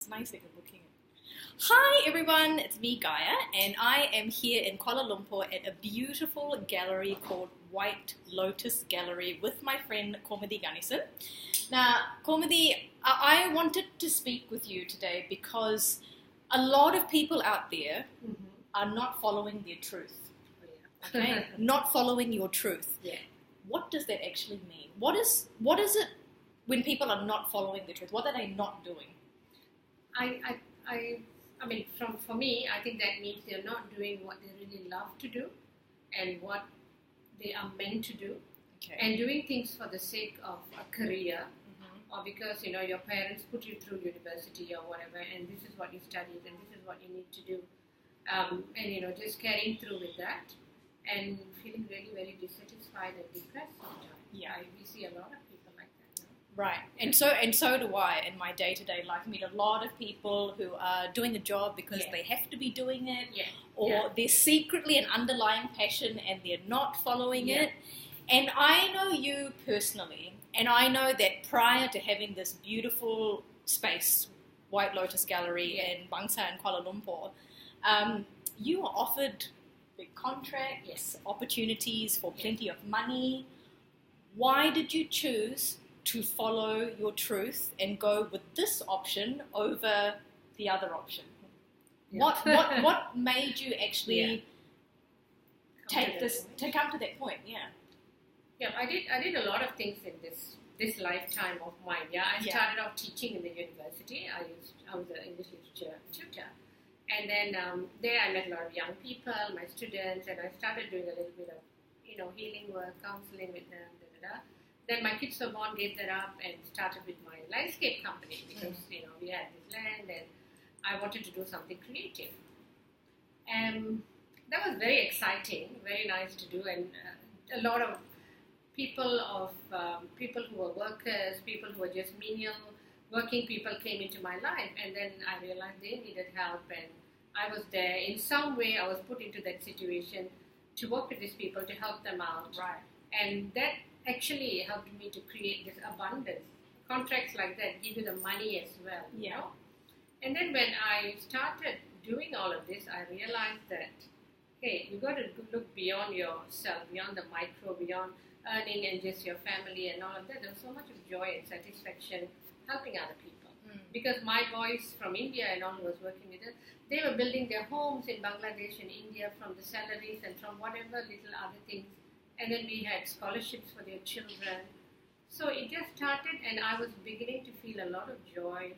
It's nice that you're looking at. Hi everyone, it's me Gaia, and I am here in Kuala Lumpur at a beautiful gallery called White Lotus Gallery with my friend Komedi Ganesan. Now, Komedi, I wanted to speak with you today because a lot of people out there are not following their truth. Okay, not following your truth. Yeah. What does that actually mean? What is it when people are not following the truth? What are they not doing? I mean, for me, I think that means they're not doing what they really love to do and what they are meant to do, Okay. and doing things for the sake of a career or because your parents put you through university or whatever, and this is what you studied and this is what you need to do, and just carrying through with that and feeling really very dissatisfied and depressed sometimes. Yeah. We see a lot of people like that now. Right, and so do I in my day-to-day life. I meet a lot of people who are doing a job because Yeah. they have to be doing it, Yeah. or Yeah. there's secretly an underlying passion and they're not following Yeah. it. And I know you personally, and I know that prior to having this beautiful space, White Lotus Gallery Yeah. in Bangsa in Kuala Lumpur, you were offered big contracts, Yes. opportunities for plenty of money. Why did you choose to follow your truth and go with this option over the other option? Yeah. What made you actually Yeah. take this to come to that point? Yeah. Yeah, I did a lot of things in this lifetime of mine. Yeah, I Yeah. started off teaching in the university. I was an English literature tutor, and then there I met a lot of young people, my students, and I started doing a little bit of healing work, counseling with them. Then my kids were born, gave that up, and started with my landscape company because we had this land and I wanted to do something creative. And that was very exciting, very nice to do, and a lot of people who were workers, people who were just menial working people came into my life, and then I realized they needed help, and I was there. In some way, I was put into that situation to work with these people to help them out, Right. and that actually helped me to create this abundance. Contracts like that give you the money as well, Yeah. And then when I started doing all of this, I realized that, hey, you got to look beyond yourself, beyond the micro, beyond earning and just your family and all of that. There was so much of joy and satisfaction helping other people. Because my boys from India and all who was working with us, they were building their homes in Bangladesh and India from the salaries and from whatever little other things. And then we had scholarships for their children. So it just started, and I was beginning to feel a lot of joy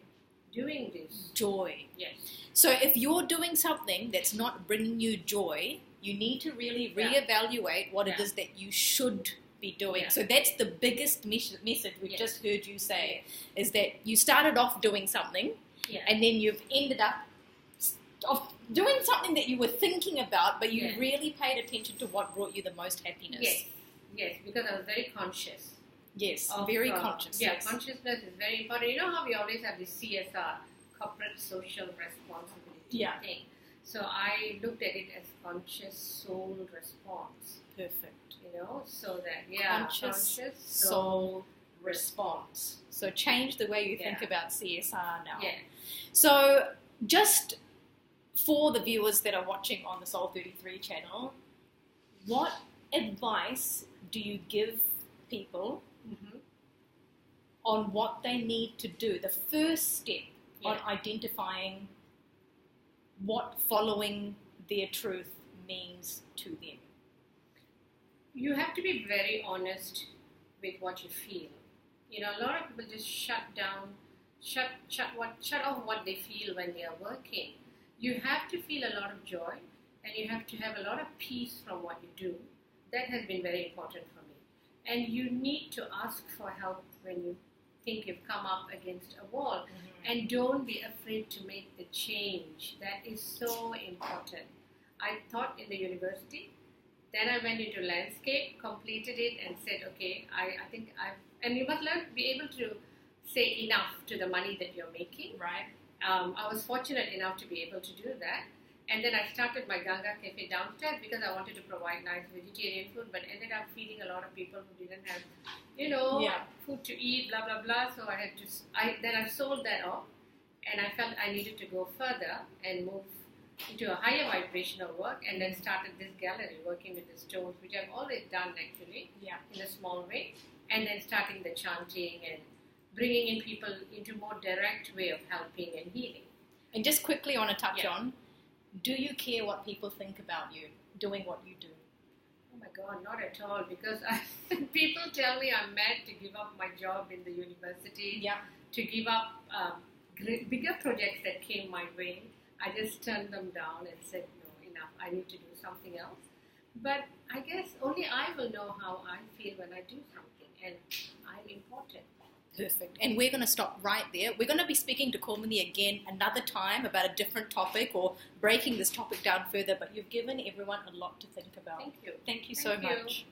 doing this. Joy. Yes. So if you're doing something that's not bringing you joy, you need to really Yeah. reevaluate what it Yeah. is that you should be doing. Yeah. So that's the biggest message we've Yes. just heard you say, is that you started off doing something Yeah. and then you've ended up of doing something that you were thinking about, but you Yeah. really paid attention to what brought you the most happiness. Yes, because I was very conscious. Yes, Of, very conscious. Yeah, yes. consciousness is very important. You know how we always have this CSR, corporate social responsibility Yeah. thing. So I looked at it as conscious soul response. Perfect. So that Conscious soul response. So change the way you think Yeah. about CSR now. Yeah. So just for the viewers that are watching on the Soul 33 channel, what advice do you give people Mm-hmm. on what they need to do? The first step on Yeah. identifying what following their truth means to them. You have to be very honest with what you feel. A lot of people just shut off what they feel when they are working. You have to feel a lot of joy, and you have to have a lot of peace from what you do. That has been very important for me. And you need to ask for help when you think you've come up against a wall. And don't be afraid to make the change. That is so important. I taught in the university. Then I went into landscape, completed it, and said, okay, I think and you must be able to say enough to the money that you're making. Right. I was fortunate enough to be able to do that. And then I started my Ganga Cafe downstairs because I wanted to provide nice vegetarian food, but ended up feeding a lot of people who didn't have, Yeah. food to eat, blah, blah, blah. So I had to, then I sold that off. And I felt I needed to go further and move into a higher vibrational work, and then started this gallery working with the stones, which I've always done actually in a small way, and then starting the chanting and bringing in people into more direct way of helping and healing. And just quickly I want to touch on, do you care what people think about you doing what you do? Oh my God, not at all, because people tell me I'm mad to give up my job in the university, to give up bigger projects that came my way. I just turned them down and said, no, enough, I need to do something else. But I guess only I will know how I feel when I do something, and I'm important. Perfect. And we're going to stop right there. We're going to be speaking to Kaumini again another time about a different topic or breaking this topic down further, but you've given everyone a lot to think about. Thank you. Thank you so much.